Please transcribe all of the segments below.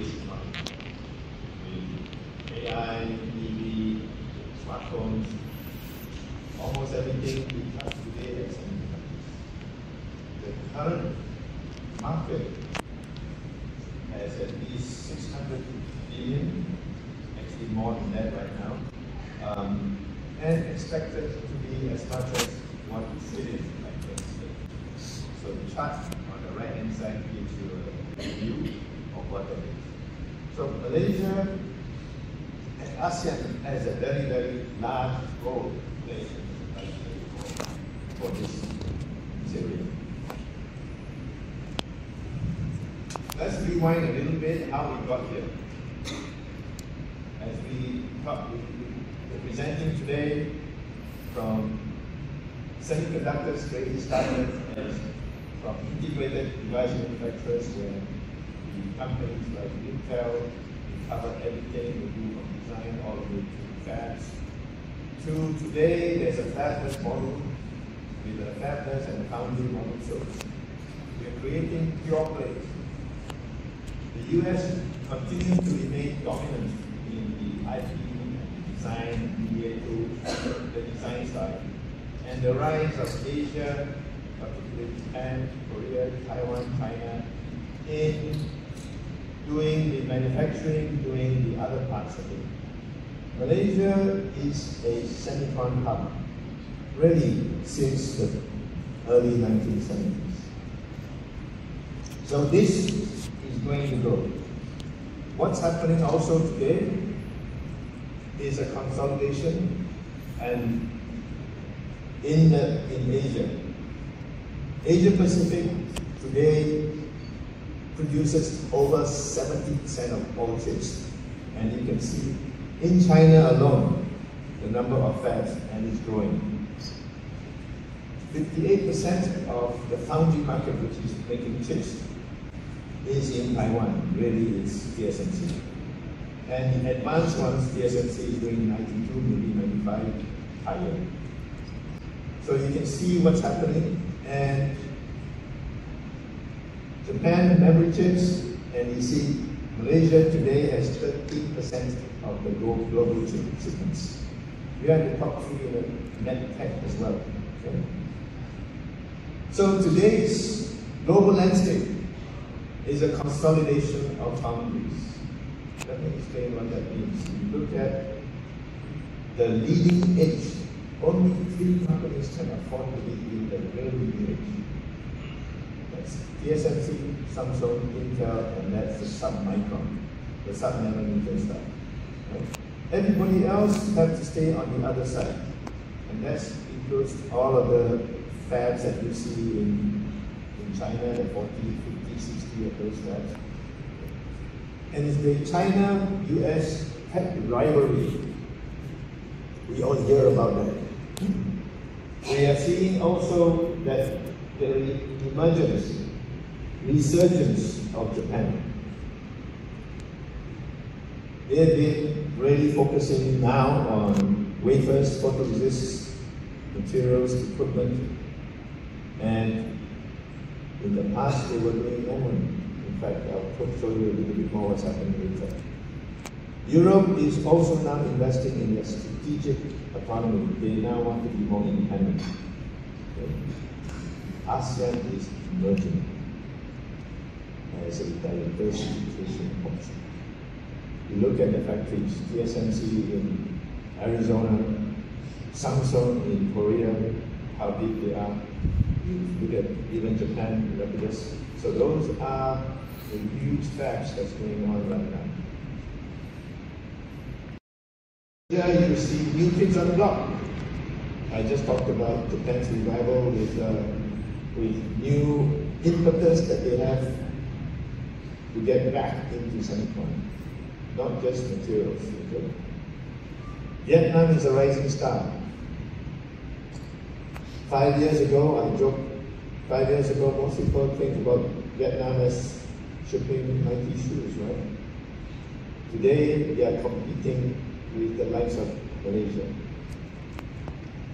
today's economy. With AI, EV, smartphones, almost everything we touch today has semiconductors. The current market has at least 600 billion, actually more than that right now, and expected to be as much as 1 trillion by 2030. So the chart on the right hand side gives you a view of what that is. So Malaysia and ASEAN has a very, very large role to play for this area. Let's rewind a little bit how we got here. As we talk, we're presenting today from semiconductors really started as from integrated device manufacturers where the companies like Intel cover everything we do from design all the way to fabs. To today, there's a fabless model with a fabless and a foundry model. So we're creating pure plays. The US continues to remain dominant in the IP and design, media tools, the design side. And the rise of Asia, particularly Japan, Korea, Taiwan, China, in doing the manufacturing, doing the other parts of it. Malaysia is a semicon hub, really since the early 1970s. So this is going to grow. What's happening also today is a consolidation and in Asia. Asia Pacific today produces over 70% of all chips. And you can see in China alone, the number of fabs, and it's growing. 58% of the foundry market, which is making chips, is in Taiwan. Really, it's TSMC. And the advanced ones, TSMC is doing 92, maybe 95 higher. So you can see what's happening. And Japan memory chips, and you see Malaysia today has 13% of the global chip shipments. We are in the top 3 in the net tech as well. Okay? So today's global landscape is a consolidation of foundries. Let me explain what that means. You look at the leading edge. Only 3 companies can afford to be in the real leading edge. That's TSMC, Samsung, Intel, and that's the sub-micron, the sub-nanometer stuff. Right? Everybody else has to stay on the other side. And that includes all of the fabs that you see in China, the 40, 50, 60 of those fabs. And it's the China-US tech rivalry. We all hear about that. We are seeing also that the emergence, resurgence of Japan. They have been really focusing now on wafers, photoresist, materials, equipment, and in the past they were doing memory. In fact, I'll show you a little bit more what's happening later. Europe is also now investing in their strategic autonomy. They now want to be more independent. Okay. ASEAN is emerging as a diversification option. You look at the factories, TSMC in Arizona, Samsung in Korea, how big they are. You look at even Japan, Rapidus. So those are the huge fabs that's going on right now. Here you see new kids on the block. I just talked about Japan's revival with new impetus that they have to get back into semicon, not just materials. Okay? Vietnam is a rising star. 5 years ago, I joked, 5 years ago most people think about Vietnam as shipping Nike shoes, right? Today they are competing with the likes of Malaysia.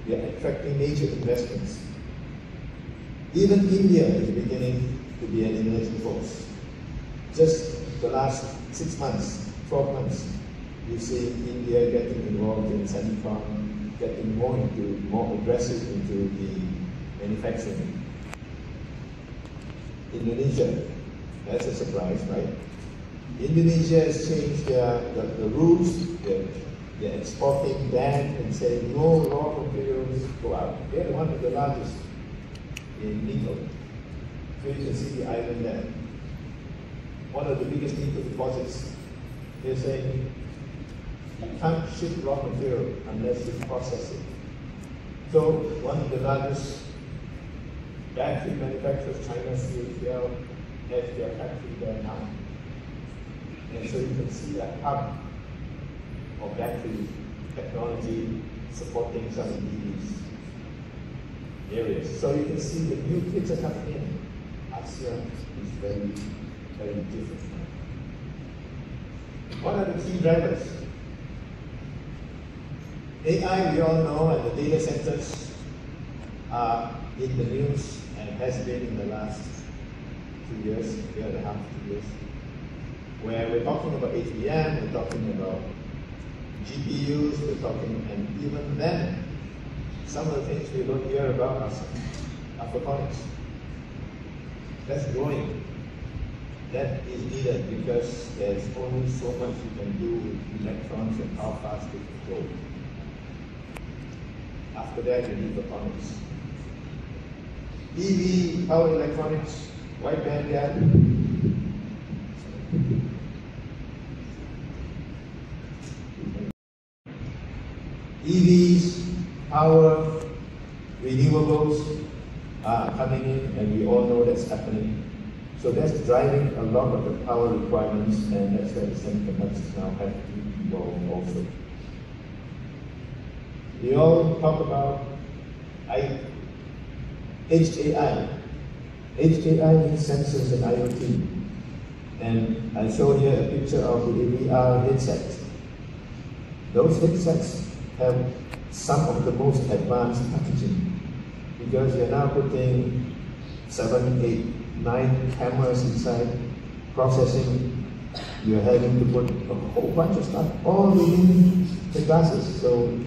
We are attracting major investments. Even India is beginning to be an emerging force. Just the last 6 months, 12 months, you see India getting involved in semicon, getting more aggressive into the manufacturing. Indonesia, that's a surprise, right? Indonesia has changed the rules. They're exporting ban and saying no raw materials go out. They're one of the largest in nickel. So you can see the island there. One of the biggest nickel deposits. They're saying you can't ship raw material unless you process it. So one of the largest battery manufacturers, China CATL, has their factory there now. And so you can see a hub of battery technology supporting some of these areas. So you can see the new kids are coming in. ASEAN is very, very different. What are the key drivers? AI, we all know, and the data centers are in the news and has been in the last 2 years, year and a half, 2 years, where we're talking about HBM, we're talking about GPUs, we're talking, and even then, some of the things we don't hear about are photonics. That's growing. That is needed because there's only so much you can do with electrons and how fast they can go. After that, you need photonics. EV, power electronics, wide bandgap. EVs, power, renewables are coming in, and we all know that's happening. So that's driving a lot of the power requirements, and that's where the semiconductors now have to evolve also. We all talk about Edge AI. Edge AI means sensors and IoT. And I show here a picture of the VR headset. Those headsets have some of the most advanced packaging because you're now putting 7, 8, 9 cameras inside, processing. You're having to put a whole bunch of stuff all within the glasses. So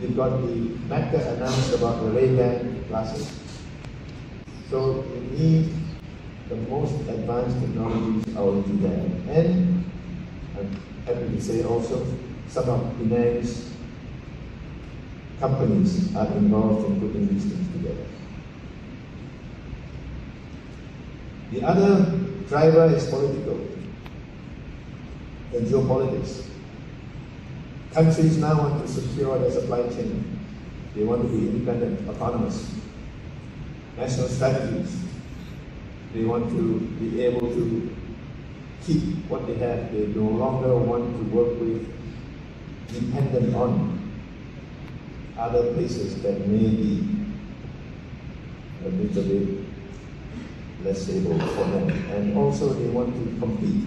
you've got the Meta announced about the Ray-Ban glasses. So you need the most advanced technologies already there. And I'm happy to say also, some of Penang's companies are involved in putting these things together. The other driver is political and geopolitics. Countries now want to secure their supply chain. They want to be independent, autonomous. National strategies. They want to be able to keep what they have. They no longer want to work with, dependent on other places that may be a little bit less stable for them. And also they want to compete.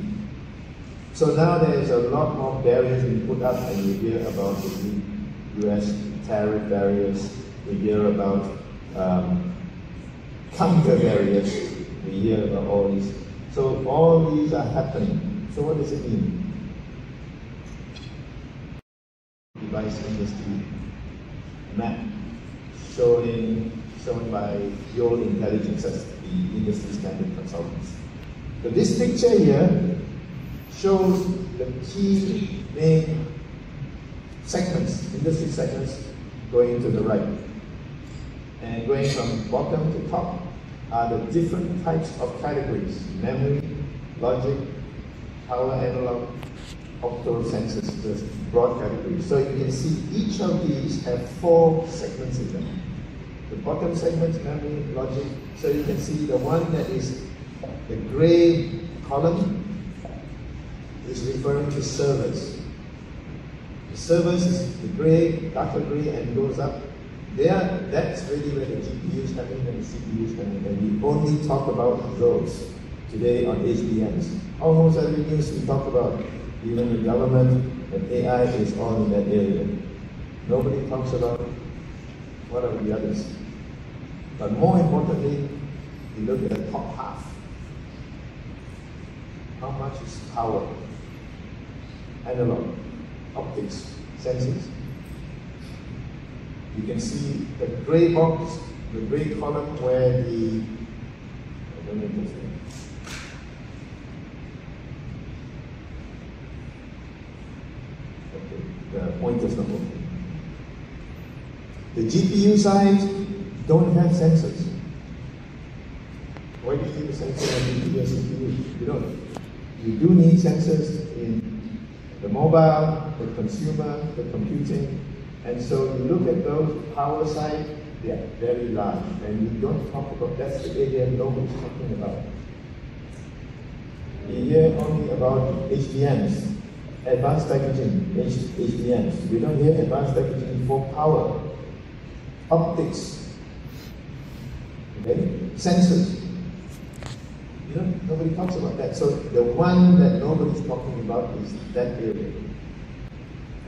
So now there's a lot more barriers being put up, and you hear about the US tariff barriers, we hear about counter barriers, we hear about all these. So all these are happening. So what does it mean? Device industry map shown by Yole Intelligence as the industry standard consultants. So this picture here shows the key main segments, industry segments, going to the right. And going from bottom to top are the different types of categories: memory, logic, power analog, opto sensors, the broad categories. So you can see each of these have 4 segments in them. The bottom segment, memory, logic. So you can see the one that is the gray column is referring to servers. The servers is the gray, darker gray, and goes up. That's really where the GPUs come in and the CPUs come in, and we only talk about those today on HBMs. Almost every news we talk about, even the government and AI is all in that area. Nobody talks about what are the others. But more importantly, we look at the top half. How much much is power, analog, optics, sensors. You can see the gray box, the gray column where the, I don't know if it's there. Okay, the pointer's not working. The GPU side don't have sensors. Why do you need a sensor on GPU and CPU? You don't. You do need sensors in the mobile, the consumer, the computing. And so you look at those power side, they are very large. And you don't talk about, that's the area nobody's talking about. You hear only about HBMs, advanced packaging, HBMs. We don't hear advanced packaging for power, optics, okay? Sensors. You know, nobody talks about that. So the one that nobody's talking about is that area.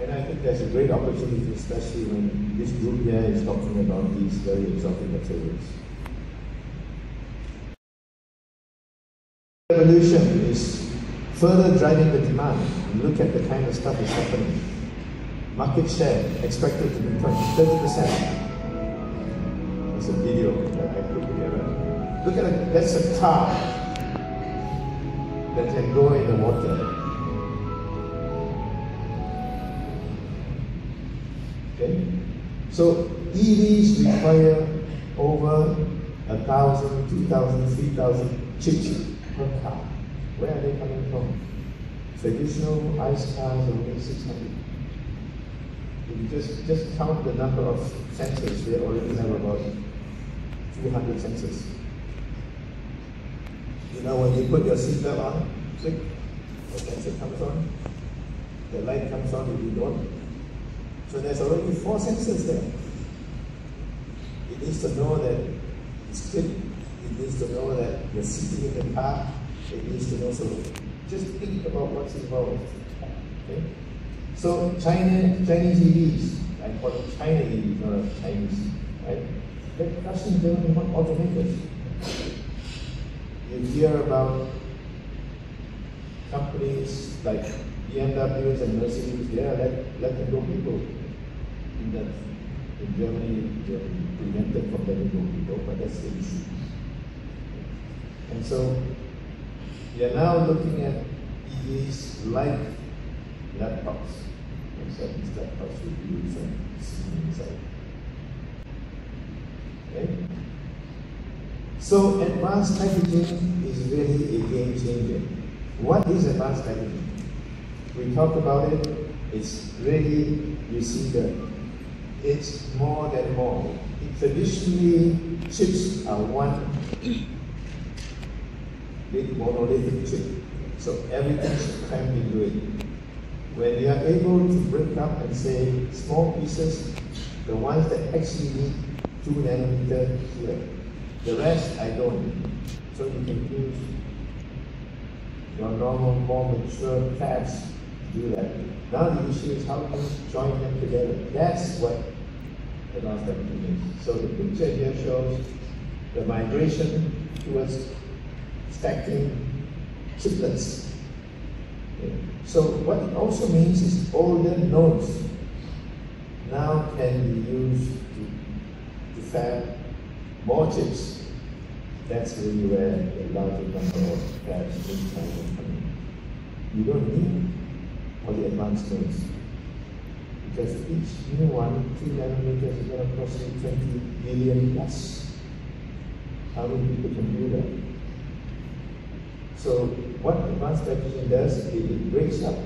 And I think there's a great opportunity, especially when this group here is talking about these very exotic materials. Revolution is further driving the demand. Look at the kind of stuff that's happening. Market share expected to be 30%. That's a video that I put together. Look at it, that's a car that can go in the water. Okay? So EVs require over 1,000, 2,000, 3,000 chips per car. Where are they coming from? Traditional ICE cars are only 600. If you just count the number of sensors, they already have about 200 sensors. You know, when you put your seatbelt on, click, the sensor comes on, the light comes on if you don't. So there's already 4 sensors there. It needs to know that it's click, it needs to know that you're sitting in the car, it needs to know, so just think about what's involved. Okay? So Chinese EVs, I call it China EVs, not Chinese, right? They're crushing German automakers. You hear about companies like BMWs and Mercedes, yeah, let them go people. In Germany, they're prevented from letting go people, but that's the issue. And so, we are now looking at EVs like laptops. Except these laptops will be used and seen inside. Okay? So advanced packaging is really a game changer. What is advanced packaging? We talked about it. It's really, you see it's more than more. Traditionally, chips are one big monolithic chip. So everything's crammed into it. When you are able to break up and say small pieces, the ones that actually need 2 nanometer here. The rest I don't. So you can use your normal, more mature fabs to do that. Now the issue is how do you join them together? That's what advanced packaging is. So the picture here shows the migration towards stacking chiplets. Okay. So what it also means is older nodes now can be used to fab more chips. That's really where the larger number of fabs in China come in. You don't need all the advanced nodes. Because each new one, 2 nanometers, is going to cost you 20 billion plus. How many people can do that? So what advanced packaging does is it breaks up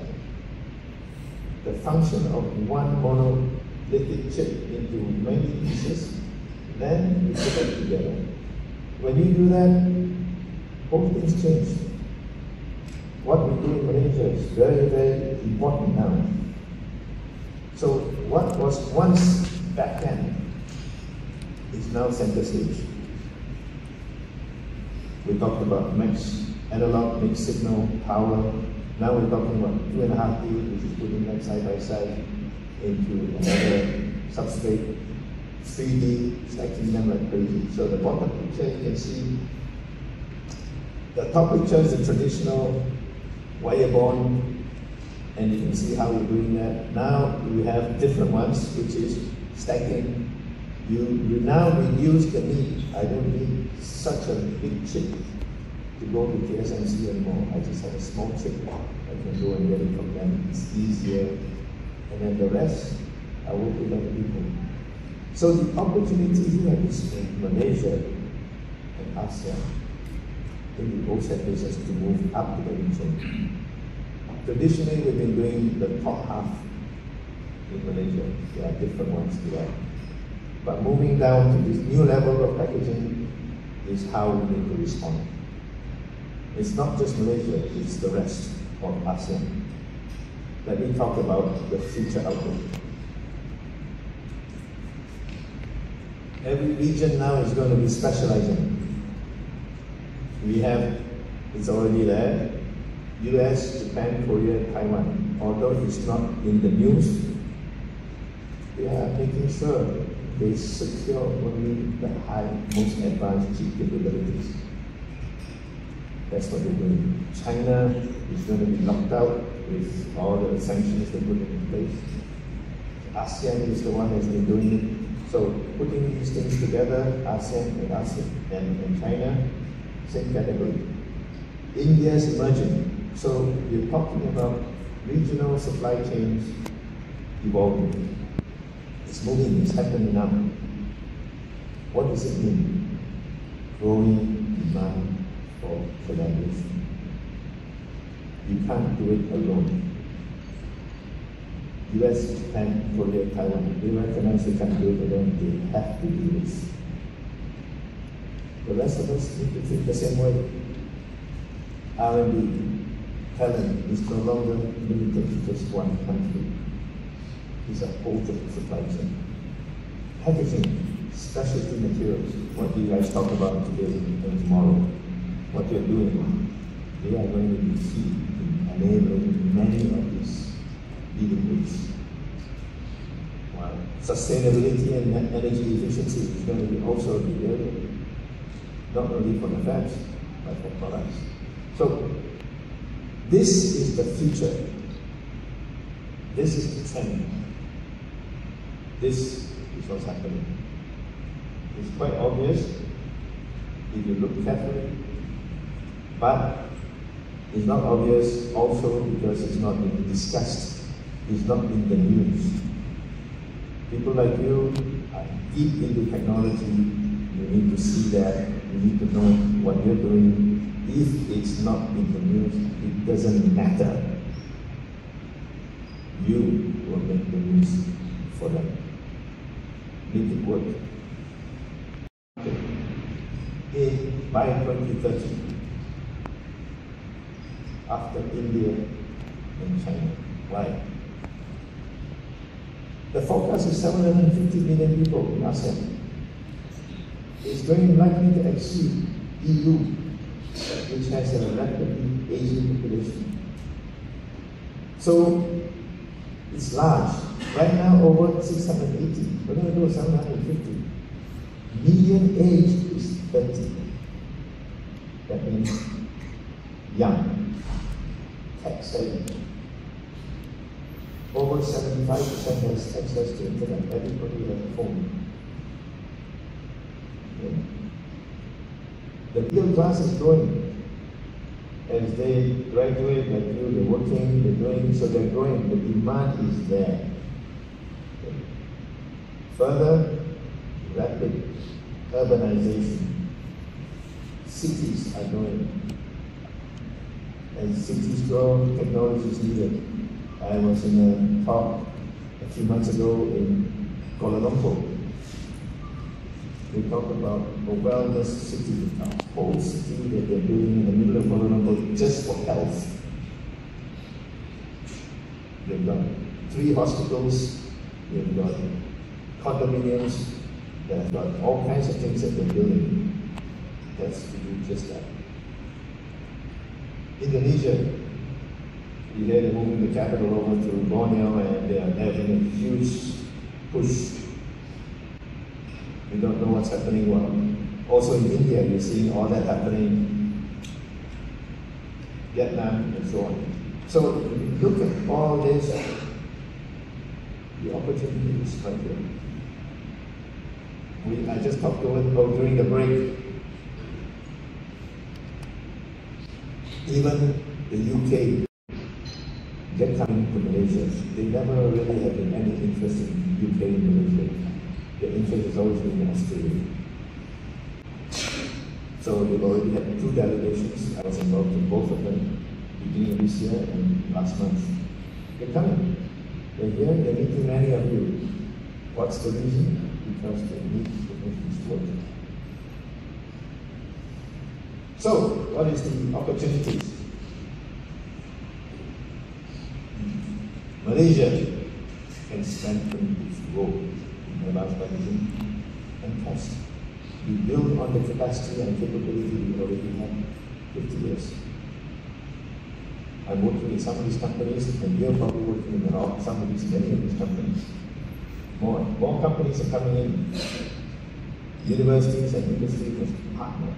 the function of one monolithic chip into many pieces, then you put them together. When you do that, whole things change. What we do in Malaysia is very, very important now. So what was once back end is now center stage. We talked about analog, mixed signal, power. Now we're talking about 2.5D, which is putting them side by side into another substrate. 3D, stacking them like crazy. So the bottom picture you can see, the top picture is the traditional wire bond, and you can see how we're doing that. Now we have different ones, which is stacking. You now reduce the need. I don't need such a big chip to go to TSMC anymore. I just have a small chip. I can go and get it from them. It's easier. And then the rest, I work with other people. So the opportunity here is in Malaysia and ASEAN in the OSAT business to move up to the region. Traditionally, we've been doing the top half in Malaysia. There are different ones to that. But moving down to this new level of packaging is how we need to respond. It's not just Malaysia, it's the rest of ASEAN. Let me talk about the future outlook. Every region now is going to be specializing. We have, it's already there, US, Japan, Korea, Taiwan. Although it's not in the news, they are making sure they secure only the high, most advanced chip capabilities. That's what they're doing. China is going to be locked out with all the sanctions they put in place. ASEAN is the one that's been doing it. So putting these things together, ASEAN and China, same category. India is emerging. So we're talking about regional supply chains evolving. It's moving, it's happening now. What does it mean? Growing demand for collaboration. You can't do it alone. US, Japan, Korea, Taiwan, they recognize they can't do it alone, they have to do this. The rest of us need to think the same way. R&D, talent is no longer limited to just one country. It's a whole supply chain. Packaging, specialty materials, what you guys talk about today and tomorrow, what you're doing, they are going to be key in enabling many of these leading groups. Wow. Sustainability and energy efficiency is going to be also a big area, not only for the fabs, but for products. So, this is the future. This is the trend. This is what's happening. It's quite obvious if you look carefully, but it's not obvious also because it's not being discussed. It's not in the news. People like you are deep into technology. You need to see that. You need to know what you're doing. If it's not in the news, it doesn't matter. You will make the news for them. Make it work. By 2030, after India and China. Why? The forecast is 750 million people in ASEAN. It's going likely to exceed EU, which has a rapidly aging population. So it's large. Right now, over 680. We're going to go 750. Median age is 30. That means young, tech-savvy. Over 75% has access to internet. Everybody has a phone. Okay. The middle class is growing. As they graduate, like you, they're working, they're doing, so they're growing. The demand is there. Okay. Further, rapid urbanization. Cities are growing. As cities grow, technology is needed. I was in a talk a few months ago in Kuala Lumpur. They talked about a wellness city, a whole city that they're building in the middle of Kuala Lumpur just for health. They've got 3 hospitals, they've got condominiums, they've got all kinds of things that they're building. That's to do just that. Indonesia, we hear they're moving the capital over to Borneo and they are having a huge push. We don't know what's happening well. Also in India, you're seeing all that happening. Vietnam, and so on. So if you look at all this, the opportunity is right there. I just talked about during the break. Even the UK, they're coming to Malaysia. They never really have been any interest in UK and Malaysia. Their interest has always been in Australia. So they've already had 2 delegations. I was involved in both of them, beginning of this year and last month. They're coming. They're here, they're meeting many of you. What's the reason? Because they need to make this work. So, what is the opportunities? Malaysia can strengthen its role in advanced packaging and test. We build on the capacity and capability we already have 50 years. I'm working with some of these companies, and you're probably working with some of these, many of these companies. More companies are coming in. Universities and industry must partner.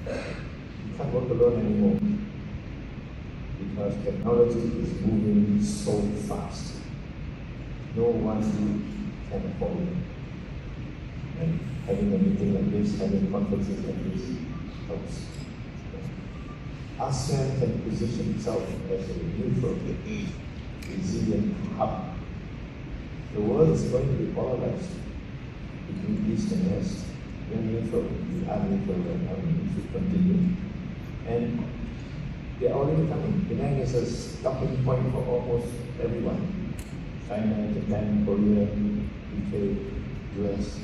You can't work alone anymore because technology is moving so fast. No one can afford it. And having a meeting like this, having conferences like this helps. ASEAN can position itself as a neutral, resilient hub. The world is going to be polarized between East and West. We are neutral, we are neutral right now, we should continue. And they're already coming. Penang is a stopping point for almost everyone. China, Japan, Korea, UK, US.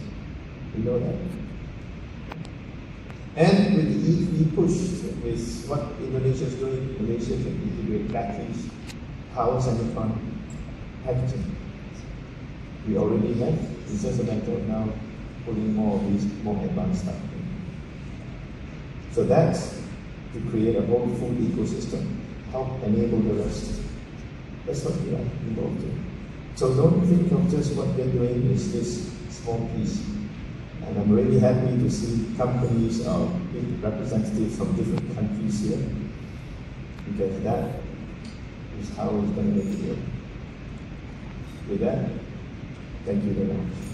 We know that. And with the EV push, with what Indonesia is doing, Malaysia can integrate batteries, power semicon, packaging. We already have. It's just a matter of now putting more of these more advanced stuff in. So that's to create a whole food ecosystem, help enable the rest. That's what we are involved in. So don't think of just what we're doing is this small piece. And I'm really happy to see companies or representatives from different countries here, because that is how it's going to make it work. With that, thank you very much.